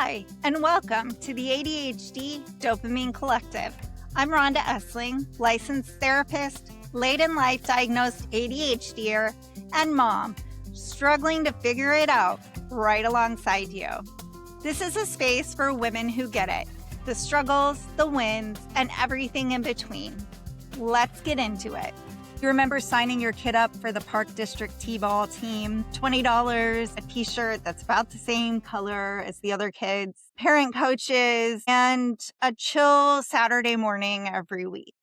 Hi, and welcome to the ADHD Dopamine Collective. I'm Rhonda Essling, licensed therapist, late-in-life diagnosed ADHDer, and mom, struggling to figure it out right alongside you. This is a space for women who get it, the struggles, the wins, and everything in between. Let's get into it. You remember signing your kid up for the Park District T-ball team, $20, a t-shirt that's about the same color as the other kids, parent coaches, and a chill Saturday morning every week.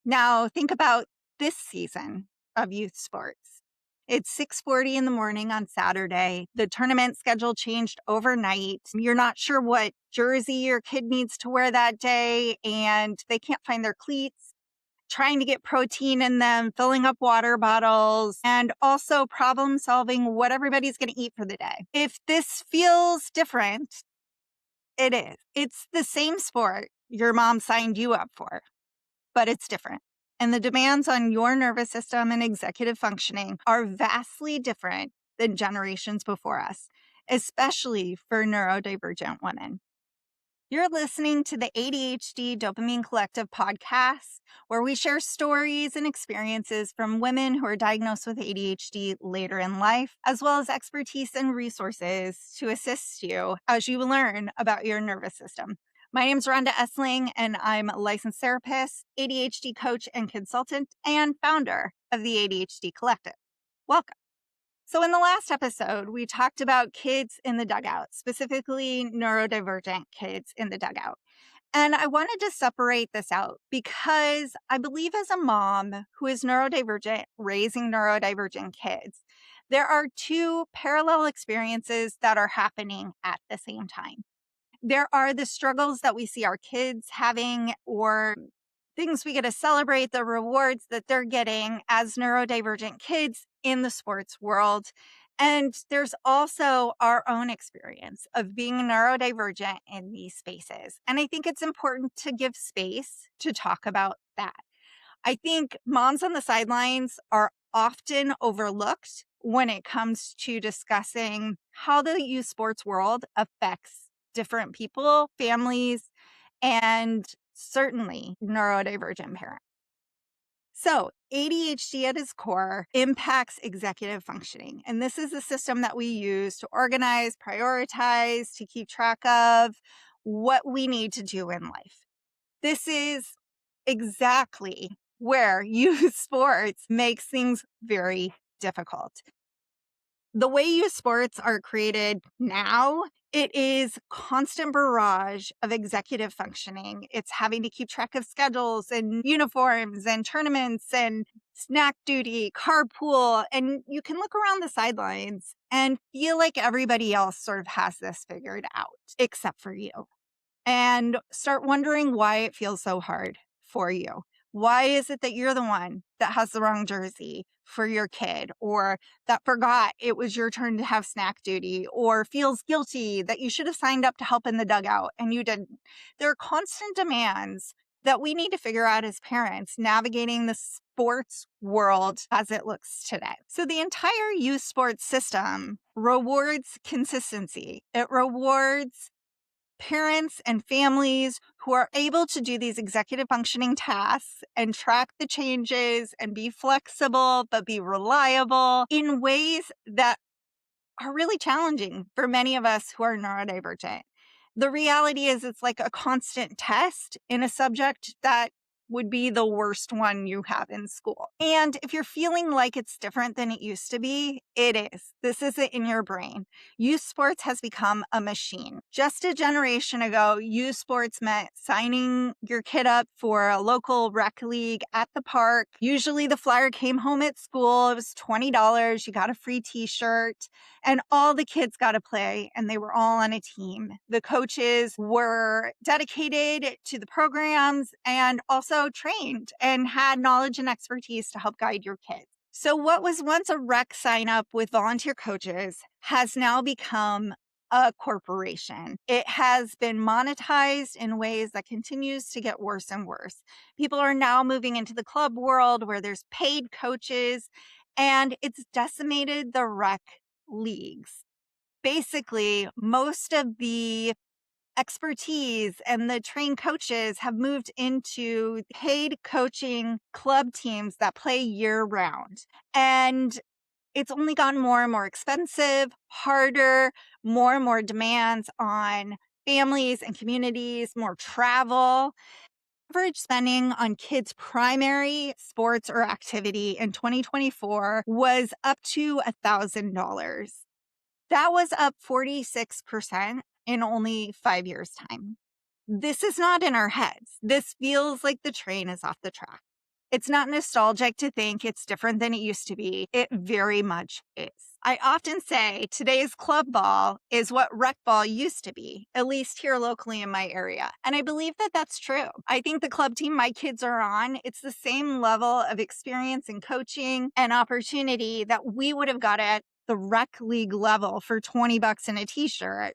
Now think about this season of youth sports. It's 6:40 in the morning on Saturday. The tournament schedule changed overnight. You're not sure what jersey your kid needs to wear that day, and they can't find their cleats. Trying to get protein in them, filling up water bottles, and also problem solving what everybody's going to eat for the day. If this feels different, it is. It's the same sport your mom signed you up for, but it's different. And the demands on your nervous system and executive functioning are vastly different than generations before us, especially for neurodivergent women. You're listening to the ADHD Dopamine Collective podcast, where we share stories and experiences from women who are diagnosed with ADHD later in life, as well as expertise and resources to assist you as you learn about your nervous system. My name is Rhonda Essling, and I'm a licensed therapist, ADHD coach and consultant, and founder of the ADHD Collective. Welcome. So in the last episode, we talked about kids in the dugout, specifically neurodivergent kids in the dugout. And I wanted to separate this out because I believe as a mom who is neurodivergent, raising neurodivergent kids, there are two parallel experiences that are happening at the same time. There are the struggles that we see our kids having or things we get to celebrate, the rewards that they're getting as neurodivergent kids in the sports world. And there's also our own experience of being neurodivergent in these spaces. And I think it's important to give space to talk about that. I think moms on the sidelines are often overlooked when it comes to discussing how the youth sports world affects different people, families, and certainly neurodivergent parents. So ADHD at its core impacts executive functioning. And this is a system that we use to organize, prioritize, to keep track of what we need to do in life. This is exactly where youth sports makes things very difficult. The way youth sports are created now, it is constant barrage of executive functioning. It's having to keep track of schedules and uniforms and tournaments and snack duty, carpool. And you can look around the sidelines and feel like everybody else sort of has this figured out, except for you. And start wondering why it feels so hard for you. Why is it that you're the one that has the wrong jersey for your kid, or that forgot it was your turn to have snack duty, or feels guilty that you should have signed up to help in the dugout and you didn't? There are constant demands that we need to figure out as parents navigating the sports world as it looks today. So the entire youth sports system rewards consistency. It rewards parents and families who are able to do these executive functioning tasks and track the changes and be flexible, but be reliable in ways that are really challenging for many of us who are neurodivergent. The reality is it's like a constant test in a subject that would be the worst one you have in school. And if you're feeling like it's different than it used to be, it is. This isn't in your brain. Youth sports has become a machine. Just a generation ago, youth sports meant signing your kid up for a local rec league at the park. Usually the flyer came home at school. It was $20. You got a free t-shirt. And all the kids got to play, and they were all on a team. The coaches were dedicated to the programs and also trained and had knowledge and expertise to help guide your kids. So what was once a rec sign up with volunteer coaches has now become a corporation. It has been monetized in ways that continues to get worse and worse. People are now moving into the club world where there's paid coaches, and it's decimated the rec leagues. Basically, most of the expertise and the trained coaches have moved into paid coaching club teams that play year round. And it's only gotten more and more expensive, harder, more and more demands on families and communities, more travel. Average spending on kids' primary sports or activity in 2024 was up to $1,000. That was up 46% in only 5 years' time. This is not in our heads. This feels like the train is off the track. It's not nostalgic to think it's different than it used to be. It very much is. I often say today's club ball is what rec ball used to be, at least here locally in my area. And I believe that that's true. I think the club team my kids are on, it's the same level of experience and coaching and opportunity that we would have got at the rec league level for $20 in a t-shirt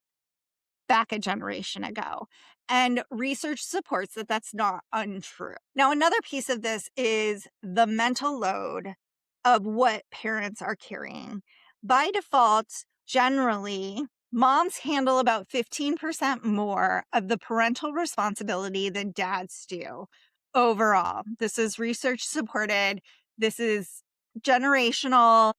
back a generation ago. And research supports that that's not untrue. Now, another piece of this is the mental load of what parents are carrying. By default, generally, moms handle about 15% more of the parental responsibility than dads do overall. This is research supported. This is generational.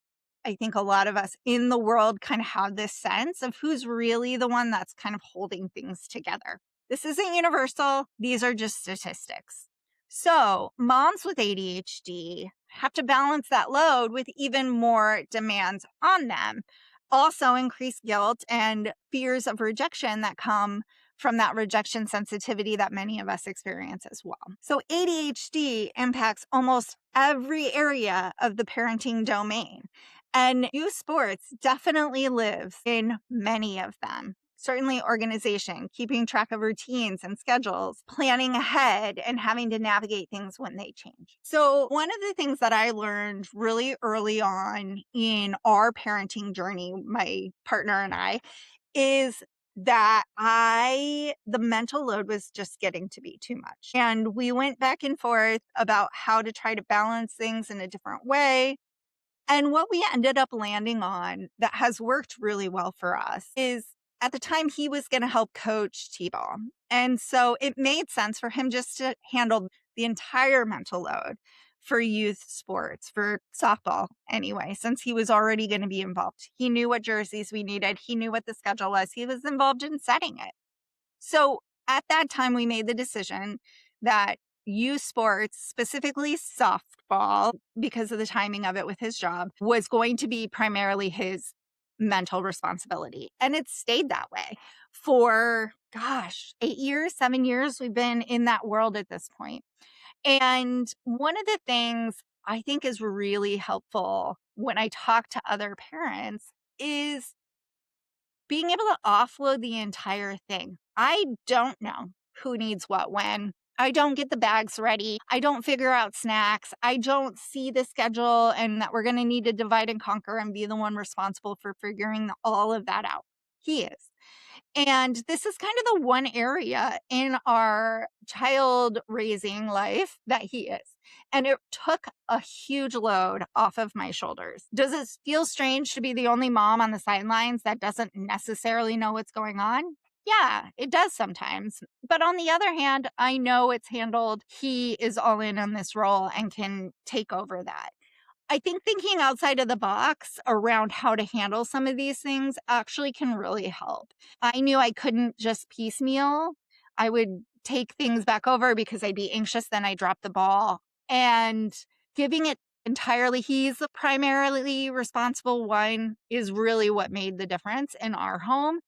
I think a lot of us in the world kind of have this sense of who's really the one that's kind of holding things together. This isn't universal. These are just statistics. So moms with ADHD have to balance that load with even more demands on them. Also, increased guilt and fears of rejection that come from that rejection sensitivity that many of us experience as well. So ADHD impacts almost every area of the parenting domain. And youth sports definitely lives in many of them. Certainly organization, keeping track of routines and schedules, planning ahead, and having to navigate things when they change. So one of the things that I learned really early on in our parenting journey, my partner and I, is that the mental load was just getting to be too much. And we went back and forth about how to try to balance things in a different way. And what we ended up landing on that has worked really well for us is at the time he was going to help coach T-ball. And so it made sense for him just to handle the entire mental load for youth sports, for softball anyway, since he was already going to be involved. He knew what jerseys we needed. He knew what the schedule was. He was involved in setting it. So at that time, we made the decision that youth sports, specifically softball, because of the timing of it with his job, was going to be primarily his mental responsibility. And it stayed that way for, 8 years, 7 years. We've been in that world at this point. And one of the things I think is really helpful when I talk to other parents is being able to offload the entire thing. I don't know who needs what when. I don't get the bags ready. I don't figure out snacks. I don't see the schedule and that we're going to need to divide and conquer and be the one responsible for figuring all of that out. He is. And this is kind of the one area in our child raising life that he is. And it took a huge load off of my shoulders. Does it feel strange to be the only mom on the sidelines that doesn't necessarily know what's going on? Yeah, it does sometimes. But on the other hand, I know it's handled. He is all in on this role and can take over that. I think thinking outside of the box around how to handle some of these things actually can really help. I knew I couldn't just piecemeal. I would take things back over because I'd be anxious, then I drop the ball. And giving it entirely, he's the primarily responsible one, is really what made the difference in our home.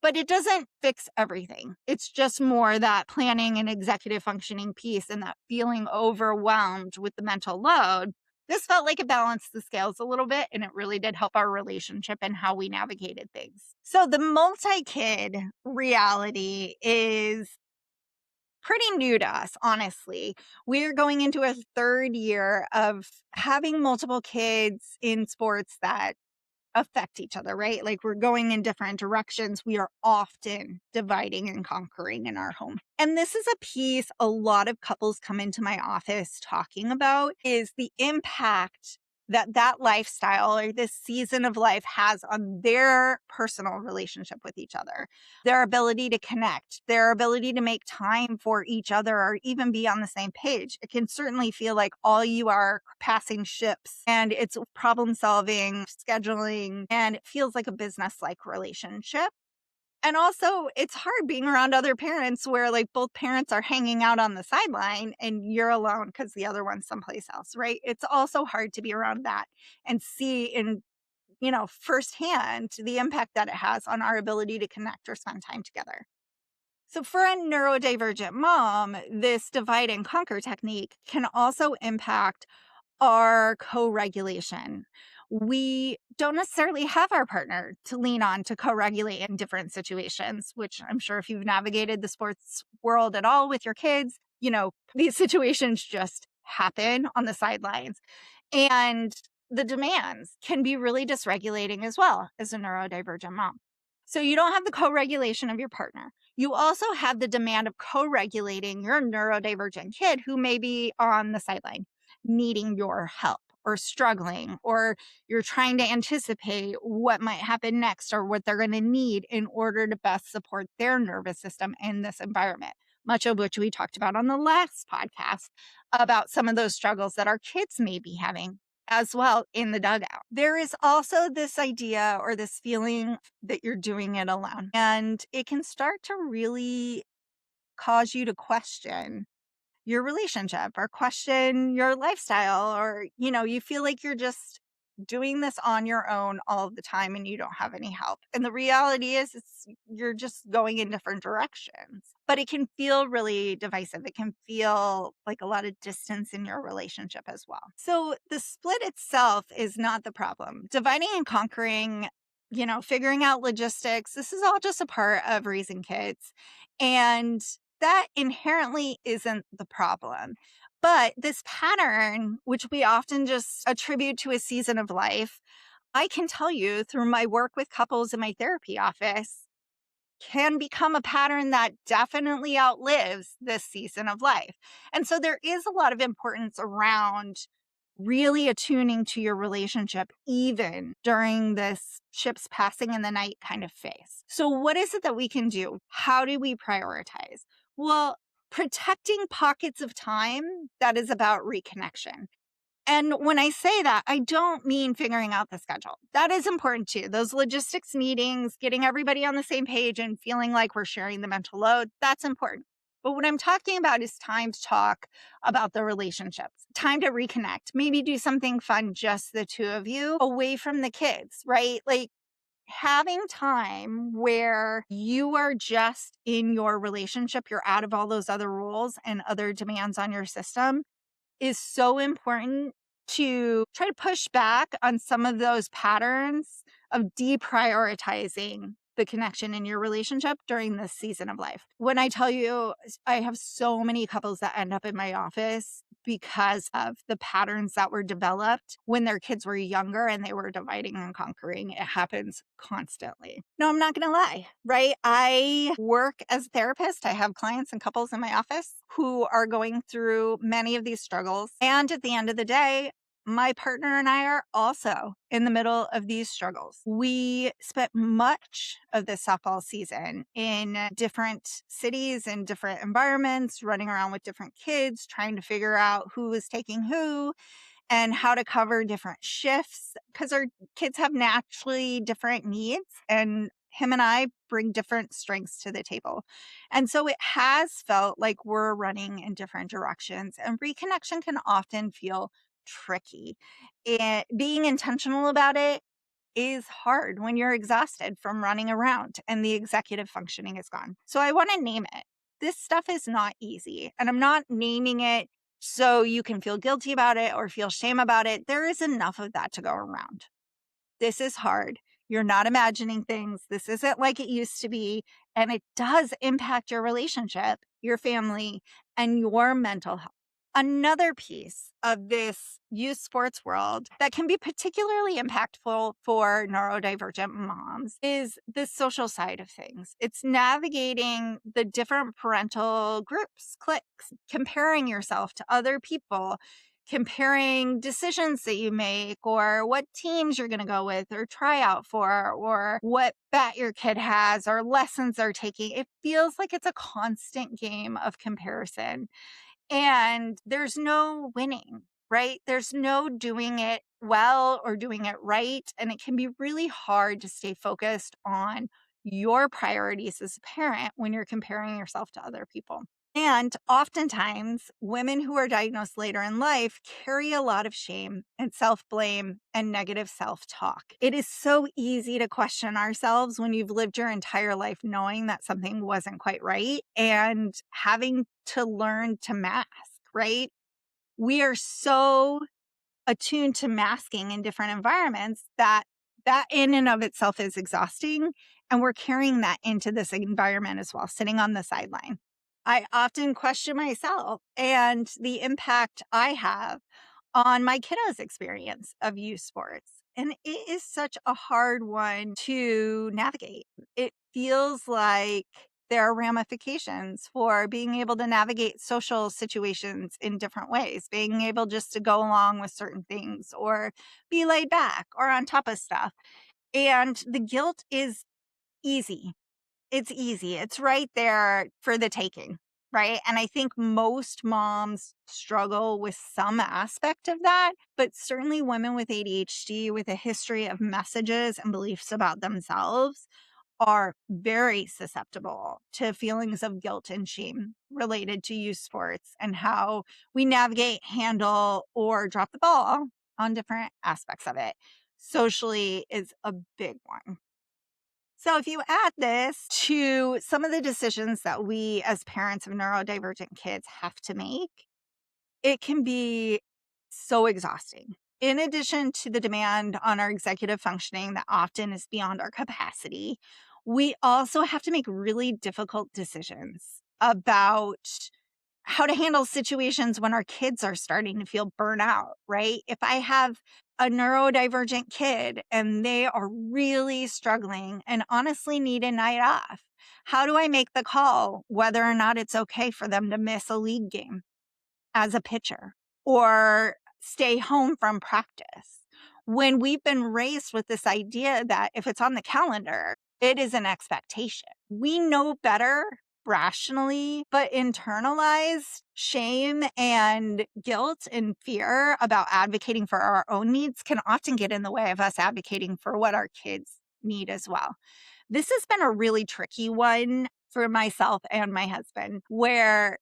But it doesn't fix everything. It's just more that planning and executive functioning piece and that feeling overwhelmed with the mental load. This felt like it balanced the scales a little bit, and it really did help our relationship and how we navigated things. So the multi-kid reality is pretty new to us, honestly. We're going into a third year of having multiple kids in sports that affect each other, right? Like we're going in different directions. We are often dividing and conquering in our home. And this is a piece a lot of couples come into my office talking about is the impact that lifestyle or this season of life has on their personal relationship with each other, their ability to connect, their ability to make time for each other or even be on the same page. It can certainly feel like all you are passing ships and it's problem solving, scheduling, and it feels like a business like relationship. And also, it's hard being around other parents where like both parents are hanging out on the sideline and you're alone because the other one's someplace else, right? It's also hard to be around that and see in, firsthand the impact that it has on our ability to connect or spend time together. So, for a neurodivergent mom, this divide and conquer technique can also impact our co-regulation. We don't necessarily have our partner to lean on to co-regulate in different situations, which I'm sure if you've navigated the sports world at all with your kids, these situations just happen on the sidelines. And the demands can be really dysregulating as well as a neurodivergent mom. So you don't have the co-regulation of your partner. You also have the demand of co-regulating your neurodivergent kid who may be on the sideline needing your help or struggling, or you're trying to anticipate what might happen next or what they're going to need in order to best support their nervous system in this environment, much of which we talked about on the last podcast about some of those struggles that our kids may be having as well in the dugout. There is also this idea or this feeling that you're doing it alone, and it can start to really cause you to question your relationship or question your lifestyle, or you feel like you're just doing this on your own all the time and you don't have any help. And the reality is you're just going in different directions, but it can feel really divisive. It can feel like a lot of distance in your relationship as well. So the split itself is not the problem. Dividing and conquering, figuring out logistics, this is all just a part of raising kids, and that inherently isn't the problem. But this pattern, which we often just attribute to a season of life, I can tell you through my work with couples in my therapy office, can become a pattern that definitely outlives this season of life. And so there is a lot of importance around really attuning to your relationship, even during this ships passing in the night kind of phase. So, what is it that we can do? How do we prioritize? Well, protecting pockets of time that is about reconnection. And when I say that, I don't mean figuring out the schedule. That is important too. Those logistics meetings, getting everybody on the same page and feeling like we're sharing the mental load, that's important. But what I'm talking about is time to talk about the relationships, time to reconnect, maybe do something fun, just the two of you, away from the kids, right? Like having time where you are just in your relationship, you're out of all those other rules and other demands on your system is so important to try to push back on some of those patterns of deprioritizing the connection in your relationship during this season of life. When I tell you, I have so many couples that end up in my office because of the patterns that were developed when their kids were younger and they were dividing and conquering. It happens constantly. No, I'm not going to lie, right? I work as a therapist. I have clients and couples in my office who are going through many of these struggles. And at the end of the day, my partner and I are also in the middle of these struggles. We spent much of this softball season in different cities and different environments, running around with different kids, trying to figure out who was taking who and how to cover different shifts because our kids have naturally different needs, and him and I bring different strengths to the table. And so it has felt like we're running in different directions, and reconnection can often feel tricky. Being intentional about it is hard when you're exhausted from running around and the executive functioning is gone. So I want to name it. This stuff is not easy, and I'm not naming it so you can feel guilty about it or feel shame about it. There is enough of that to go around. This is hard. You're not imagining things. This isn't like it used to be. And it does impact your relationship, your family, and your mental health. Another piece of this youth sports world that can be particularly impactful for neurodivergent moms is the social side of things. It's navigating the different parental groups, cliques, comparing yourself to other people, comparing decisions that you make or what teams you're going to go with or try out for or what bet your kid has or lessons they're taking. It feels like it's a constant game of comparison and there's no winning, right? There's no doing it well or doing it right. And it can be really hard to stay focused on your priorities as a parent when you're comparing yourself to other people. And oftentimes, women who are diagnosed later in life carry a lot of shame and self blame and negative self talk. It is so easy to question ourselves when you've lived your entire life knowing that something wasn't quite right and having to learn to mask, right? We are so attuned to masking in different environments that in and of itself is exhausting. And we're carrying that into this environment as well, sitting on the sideline. I often question myself and the impact I have on my kiddos' experience of youth sports. And it is such a hard one to navigate. It feels like there are ramifications for being able to navigate social situations in different ways, being able just to go along with certain things or be laid back or on top of stuff. And the guilt is easy. It's easy. It's right there for the taking, right? And I think most moms struggle with some aspect of that, but certainly women with ADHD with a history of messages and beliefs about themselves are very susceptible to feelings of guilt and shame related to youth sports and how we navigate, handle, or drop the ball on different aspects of it. Socially is a big one. So, if you add this to some of the decisions that we as parents of neurodivergent kids have to make, it can be so exhausting. In addition to the demand on our executive functioning that often is beyond our capacity, we also have to make really difficult decisions about how to handle situations when our kids are starting to feel burnout, right? If I have a neurodivergent kid and they are really struggling and honestly need a night off, how do I make the call whether or not it's okay for them to miss a league game as a pitcher or stay home from practice? When we've been raised with this idea that if it's on the calendar, it is an expectation. We know better rationally, but internalized shame and guilt and fear about advocating for our own needs can often get in the way of us advocating for what our kids need as well. This has been a really tricky one for myself and my husband, where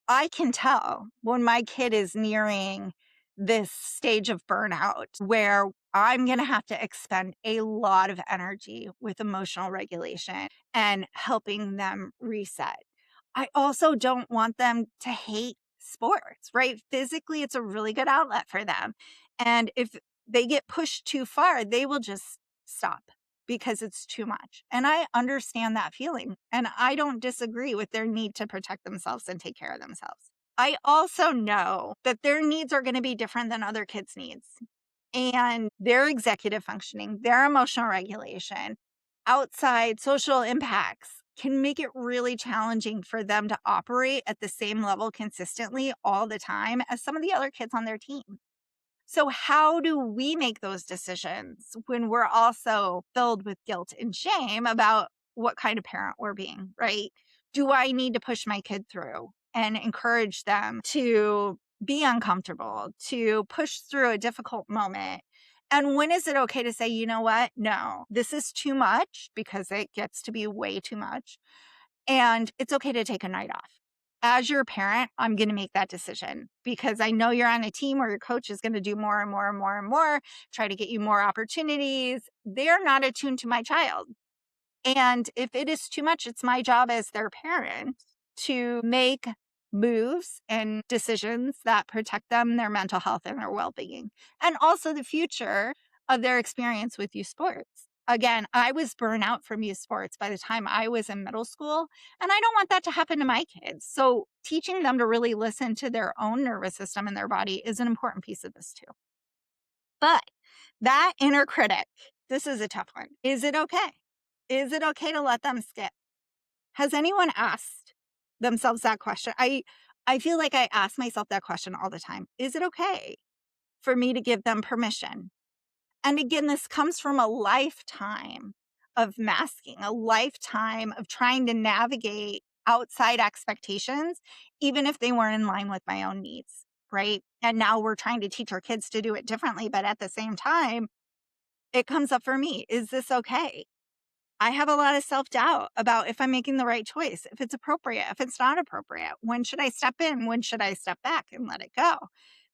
I can tell when my kid is nearing this stage of burnout where I'm going to have to expend a lot of energy with emotional regulation and helping them reset. I also don't want them to hate sports, right? Physically, it's a really good outlet for them. And if they get pushed too far, they will just stop because it's too much. And I understand that feeling. And I don't disagree with their need to protect themselves and take care of themselves. I also know that their needs are going to be different than other kids' needs. And their executive functioning, their emotional regulation, outside social impacts can make it really challenging for them to operate at the same level consistently all the time as some of the other kids on their team. So, how do we make those decisions when we're also filled with guilt and shame about what kind of parent we're being, right? Do I need to push my kid through and encourage them to be uncomfortable, to push through a difficult moment? And when is it okay to say, you know what? No, this is too much because it gets to be way too much. And it's okay to take a night off. As your parent, I'm going to make that decision because I know you're on a team where your coach is going to do more and more and more and more, try to get you more opportunities. They're not attuned to my child. And if it is too much, it's my job as their parent to make moves and decisions that protect them, their mental health, and their well being, and also the future of their experience with youth sports. Again, I was burnt out from youth sports by the time I was in middle school, and I don't want that to happen to my kids. So, teaching them to really listen to their own nervous system and their body is an important piece of this too. But that inner critic, this is a tough one. Is it okay? Is it okay to let them skip? Has anyone asked themselves that question? I feel like I ask myself that question all the time. Is it okay for me to give them permission? And again, this comes from a lifetime of masking, a lifetime of trying to navigate outside expectations, even if they weren't in line with my own needs, right? And now we're trying to teach our kids to do it differently. But at the same time, it comes up for me. Is this okay? I have a lot of self-doubt about if I'm making the right choice, if it's appropriate, if it's not appropriate. When should I step in? When should I step back and let it go?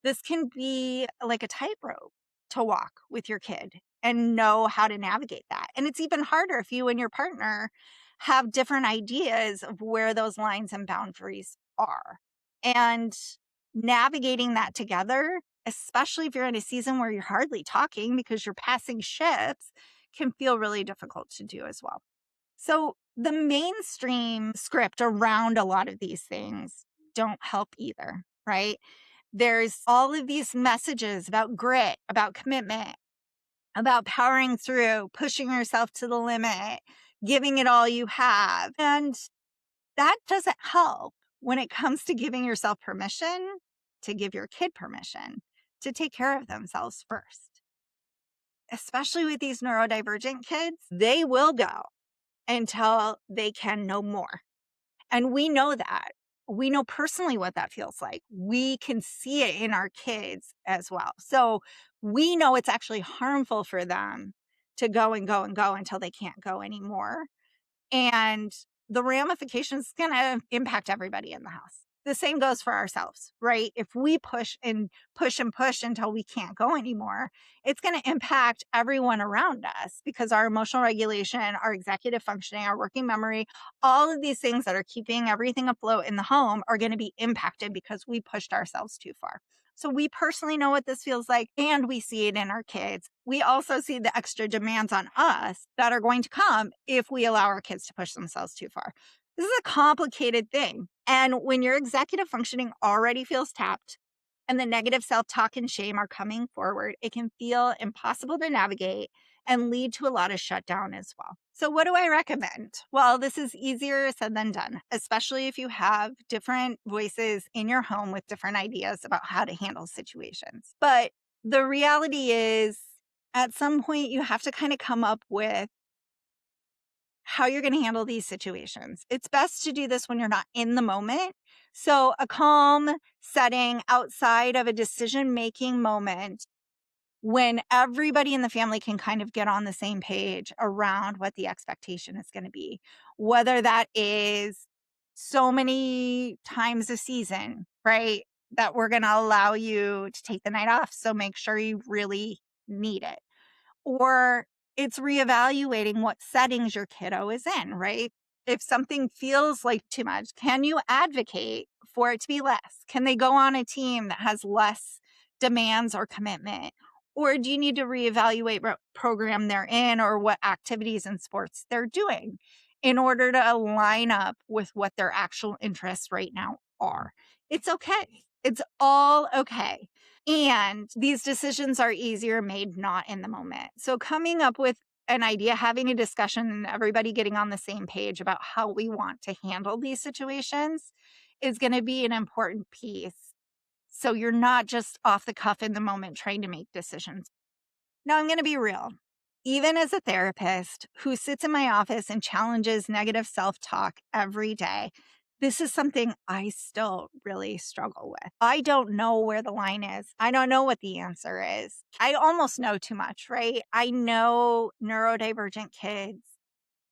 This can be like a tightrope to walk with your kid and know how to navigate that. And it's even harder if you and your partner have different ideas of where those lines and boundaries are. And navigating that together, especially if you're in a season where you're hardly talking because you're passing ships, can feel really difficult to do as well. So the mainstream script around a lot of these things don't help either, right? There's all of these messages about grit, about commitment, about powering through, pushing yourself to the limit, giving it all you have. And that doesn't help when it comes to giving yourself permission to give your kid permission to take care of themselves first. Especially with these neurodivergent kids, they will go until they can no more. And we know that. We know personally what that feels like. We can see it in our kids as well. So we know it's actually harmful for them to go and go and go until they can't go anymore. And the ramifications going to impact everybody in the house. The same goes for ourselves, right? If we push and push and push until we can't go anymore, it's going to impact everyone around us because our emotional regulation, our executive functioning, our working memory, all of these things that are keeping everything afloat in the home are going to be impacted because we pushed ourselves too far. So we personally know what this feels like, and we see it in our kids. We also see the extra demands on us that are going to come if we allow our kids to push themselves too far. This is a complicated thing. And when your executive functioning already feels tapped and the negative self-talk and shame are coming forward, it can feel impossible to navigate and lead to a lot of shutdown as well. So what do I recommend? Well, this is easier said than done, especially if you have different voices in your home with different ideas about how to handle situations. But the reality is, at some point, you have to kind of come up with how you're going to handle these situations. It's best to do this when you're not in the moment. So a calm setting outside of a decision-making moment when everybody in the family can kind of get on the same page around what the expectation is going to be, whether that is so many times a season, right? That we're going to allow you to take the night off. So make sure you really need it. Or it's reevaluating what settings your kiddo is in, right? If something feels like too much, can you advocate for it to be less? Can they go on a team that has less demands or commitment? Or do you need to reevaluate what program they're in or what activities and sports they're doing in order to align up with what their actual interests right now are? It's okay. It's all okay. And these decisions are easier made not in the moment. So coming up with an idea, having a discussion, and everybody getting on the same page about how we want to handle these situations is going to be an important piece. So you're not just off the cuff in the moment trying to make decisions. Now, I'm going to be real. Even as a therapist who sits in my office and challenges negative self-talk every day, this is something I still really struggle with. I don't know where the line is. I don't know what the answer is. I almost know too much, right? I know neurodivergent kids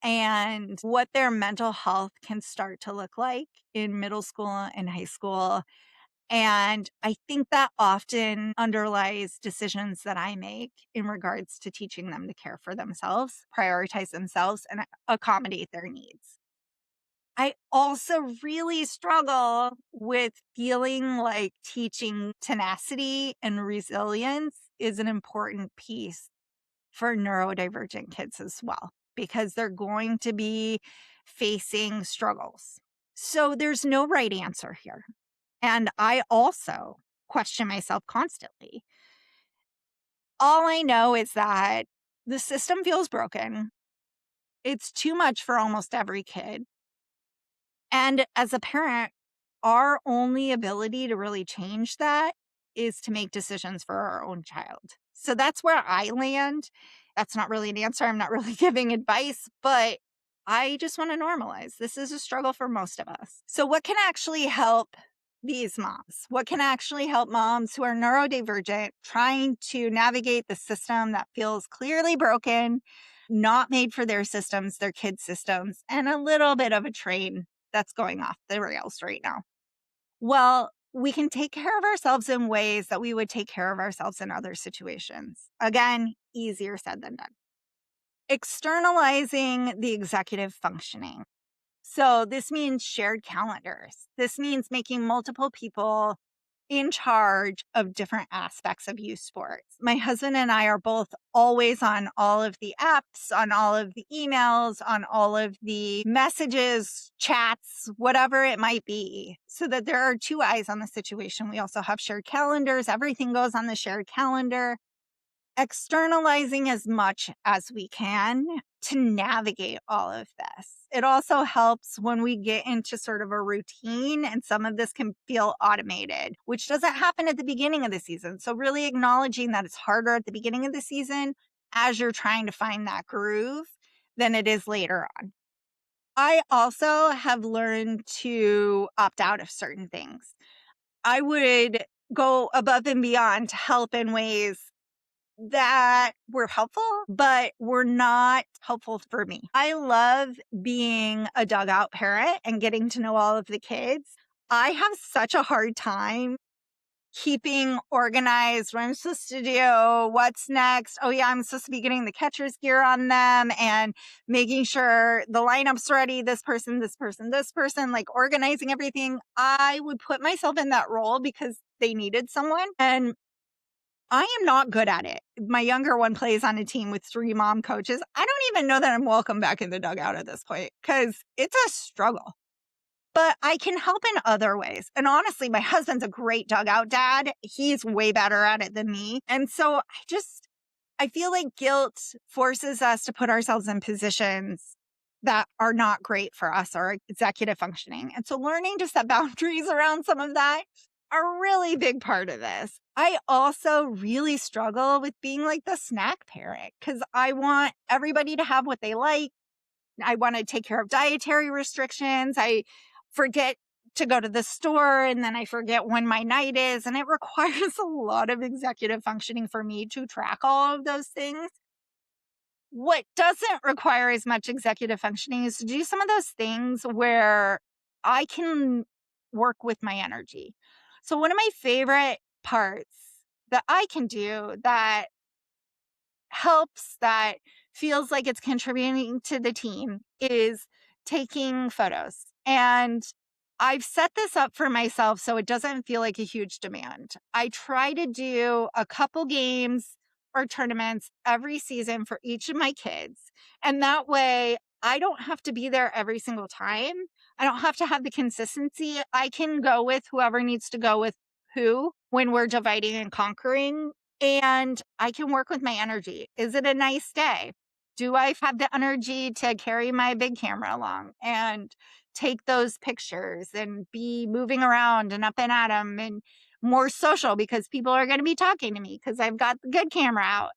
and what their mental health can start to look like in middle school and high school. And I think that often underlies decisions that I make in regards to teaching them to care for themselves, prioritize themselves, and accommodate their needs. I also really struggle with feeling like teaching tenacity and resilience is an important piece for neurodivergent kids as well, because they're going to be facing struggles. So there's no right answer here. And I also question myself constantly. All I know is that the system feels broken. It's too much for almost every kid. And as a parent, our only ability to really change that is to make decisions for our own child. So that's where I land. That's not really an answer. I'm not really giving advice, but I just want to normalize. This is a struggle for most of us. So, what can actually help these moms? What can actually help moms who are neurodivergent trying to navigate the system that feels clearly broken, not made for their systems, their kids' systems, and a little bit of a train that's going off the rails right now? Well, we can take care of ourselves in ways that we would take care of ourselves in other situations. Again, easier said than done. Externalizing the executive functioning. So, this means shared calendars. This means making multiple people in charge of different aspects of youth sports. My husband and I are both always on all of the apps, on all of the emails, on all of the messages, chats, whatever it might be, so that there are two eyes on the situation. We also have shared calendars. Everything goes on the shared calendar. Externalizing as much as we can to navigate all of this. It also helps when we get into sort of a routine, and some of this can feel automated, which doesn't happen at the beginning of the season. So, really acknowledging that it's harder at the beginning of the season as you're trying to find that groove than it is later on. I also have learned to opt out of certain things. I would go above and beyond to help in ways that were helpful, but were not helpful for me. I love being a dugout parent and getting to know all of the kids. I have such a hard time keeping organized what I'm supposed to do, what's next. Oh, yeah, I'm supposed to be getting the catcher's gear on them and making sure the lineup's ready. This person, this person, this person, like organizing everything. I would put myself in that role because they needed someone. And I am not good at it. My younger one plays on a team with 3 mom coaches. I don't even know that I'm welcome back in the dugout at this point because it's a struggle. But I can help in other ways. And honestly, my husband's a great dugout dad. He's way better at it than me. And so I feel like guilt forces us to put ourselves in positions that are not great for us or executive functioning. And so learning to set boundaries around some of that are a really big part of this. I also really struggle with being like the snack parent because I want everybody to have what they like. I want to take care of dietary restrictions. I forget to go to the store and then I forget when my night is. And it requires a lot of executive functioning for me to track all of those things. What doesn't require as much executive functioning is to do some of those things where I can work with my energy. So, one of my favorite parts that I can do that helps, that feels like it's contributing to the team, is taking photos. And I've set this up for myself so it doesn't feel like a huge demand. I try to do a couple games or tournaments every season for each of my kids. And that way, I don't have to be there every single time. I don't have to have the consistency. I can go with whoever needs to go with who when we're dividing and conquering, and I can work with my energy. Is it a nice day? Do I have the energy to carry my big camera along and take those pictures and be moving around and up and at them and more social because people are going to be talking to me because I've got the good camera out?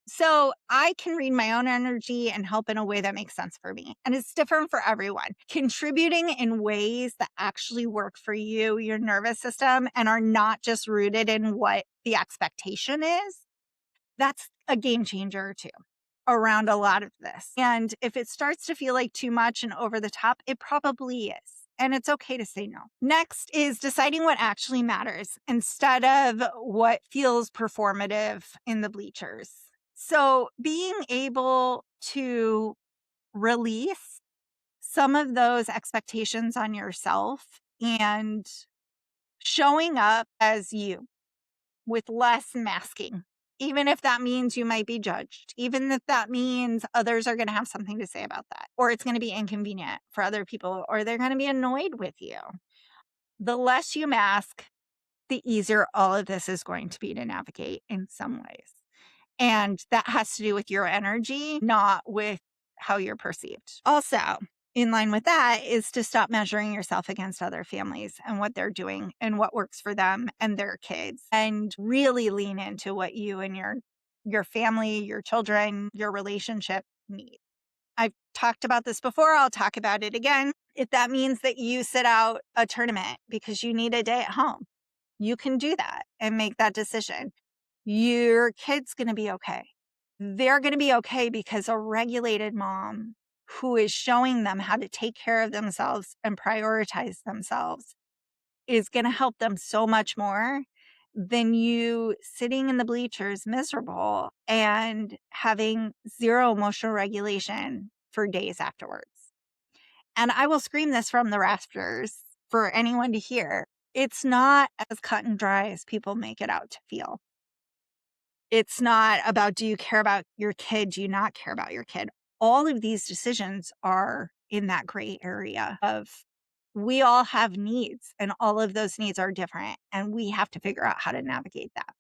So I can read my own energy and help in a way that makes sense for me. And it's different for everyone. Contributing in ways that actually work for you, your nervous system, and are not just rooted in what the expectation is. That's a game changer too around a lot of this. And if it starts to feel like too much and over the top, it probably is. And it's okay to say no. Next is deciding what actually matters instead of what feels performative in the bleachers. So being able to release some of those expectations on yourself and showing up as you with less masking, even if that means you might be judged, even if that means others are going to have something to say about that, or it's going to be inconvenient for other people, or they're going to be annoyed with you. The less you mask, the easier all of this is going to be to navigate in some ways. And that has to do with your energy, not with how you're perceived. Also, in line with that is to stop measuring yourself against other families and what they're doing and what works for them and their kids, and really lean into what you and your family, your children, your relationship need. I've talked about this before. I'll talk about it again. If that means that you sit out a tournament because you need a day at home, you can do that and make that decision. Your kid's going to be okay. They're going to be okay because a regulated mom who is showing them how to take care of themselves and prioritize themselves is going to help them so much more than you sitting in the bleachers miserable and having zero emotional regulation for days afterwards. And I will scream this from the rafters for anyone to hear. It's not as cut and dry as people make it out to feel. It's not about, do you care about your kid? Do you not care about your kid? All of these decisions are in that gray area of, we all have needs and all of those needs are different, and we have to figure out how to navigate that.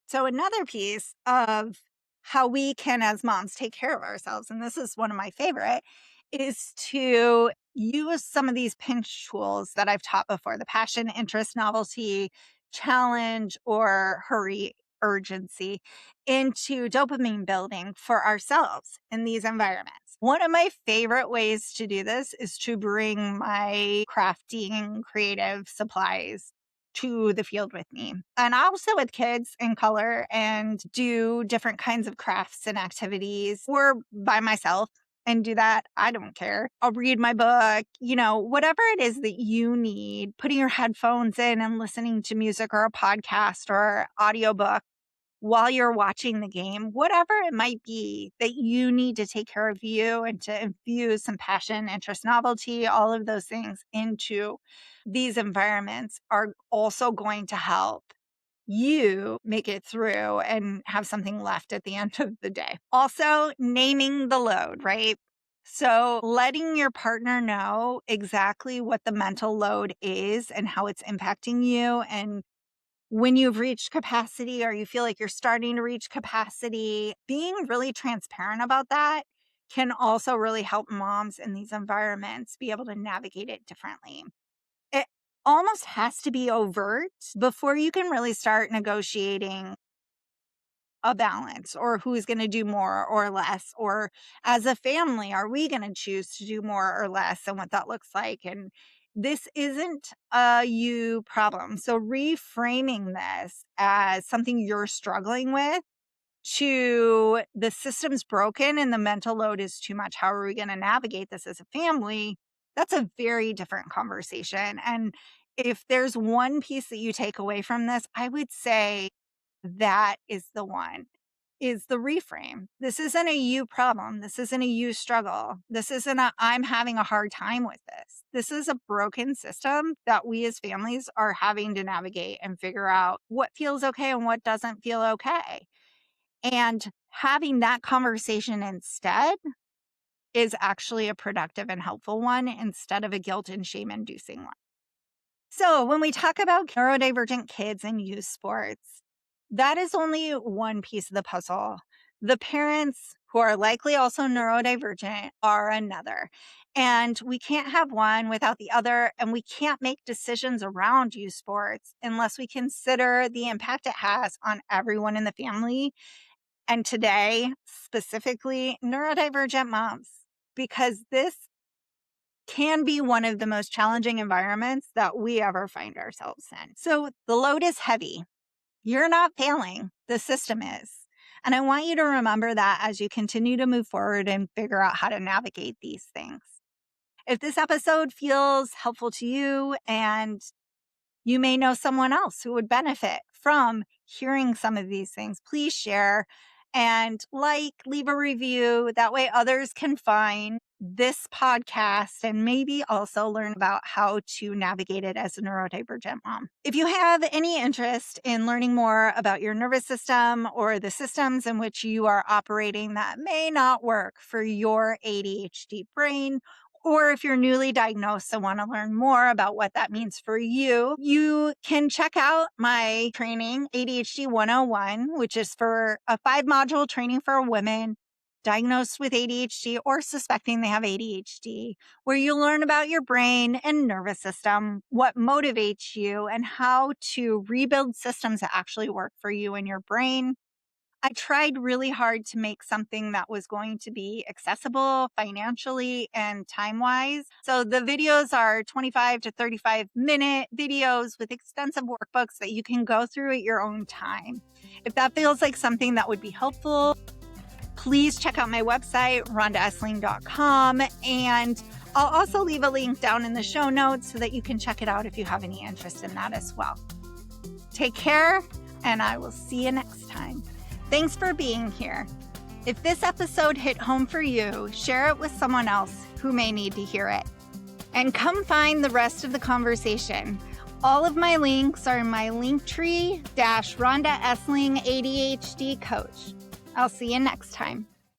So another piece of how we can, as moms, take care of ourselves, and this is one of my favorite, is to use some of these pinch tools that I've taught before: the passion, interest, novelty, challenge, or hurry, urgency, into dopamine building for ourselves in these environments. One of my favorite ways to do this is to bring my crafting creative supplies to the field with me. And I'll sit with kids in color and do different kinds of crafts and activities, or by myself and do that. I don't care. I'll read my book, whatever it is that you need, putting your headphones in and listening to music or a podcast or audiobook while you're watching the game, whatever it might be that you need to take care of you and to infuse some passion, interest, novelty, all of those things into these environments are also going to help you make it through and have something left at the end of the day. Also, naming the load, right? So letting your partner know exactly what the mental load is and how it's impacting you, and when you've reached capacity or you feel like you're starting to reach capacity, being really transparent about that can also really help moms in these environments be able to navigate it differently. It almost has to be overt before you can really start negotiating a balance, or who's going to do more or less, or as a family, are we going to choose to do more or less, and what that looks like. And this isn't a you problem. So reframing this as something you're struggling with, to the system's broken and the mental load is too much, how are we going to navigate this as a family? That's a very different conversation. And if there's one piece that you take away from this, I would say that is the one, is the reframe. This isn't a you problem. This isn't a you struggle. This isn't a I'm having a hard time with this. This is a broken system that we as families are having to navigate and figure out what feels okay and what doesn't feel okay. And having that conversation instead is actually a productive and helpful one, instead of a guilt and shame inducing one. So when we talk about neurodivergent kids and youth sports, that is only one piece of the puzzle. The parents, who are likely also neurodivergent, are another. And we can't have one without the other. And we can't make decisions around youth sports unless we consider the impact it has on everyone in the family. And today, specifically, neurodivergent moms, because this can be one of the most challenging environments that we ever find ourselves in. So the load is heavy. You're not failing. The system is. And I want you to remember that as you continue to move forward and figure out how to navigate these things. If this episode feels helpful to you, and you may know someone else who would benefit from hearing some of these things, please share and leave a review. That way others can find this podcast and maybe also learn about how to navigate it as a neurodivergent mom. If you have any interest in learning more about your nervous system or the systems in which you are operating that may not work for your ADHD brain, or if you're newly diagnosed and want to learn more about what that means for you, you can check out my training, ADHD 101, which is for a 5-module training for women diagnosed with ADHD or suspecting they have ADHD, where you'll learn about your brain and nervous system, what motivates you, and how to rebuild systems that actually work for you and your brain. I tried really hard to make something that was going to be accessible financially and time-wise. So the videos are 25 to 35-minute videos with extensive workbooks that you can go through at your own time. If that feels like something that would be helpful, please check out my website, rondaessling.com, and I'll also leave a link down in the show notes so that you can check it out if you have any interest in that as well. Take care, and I will see you next time. Thanks for being here. If this episode hit home for you, share it with someone else who may need to hear it. And come find the rest of the conversation. All of my links are in my Linktree -- Rhonda Essling ADHD Coach. I'll see you next time.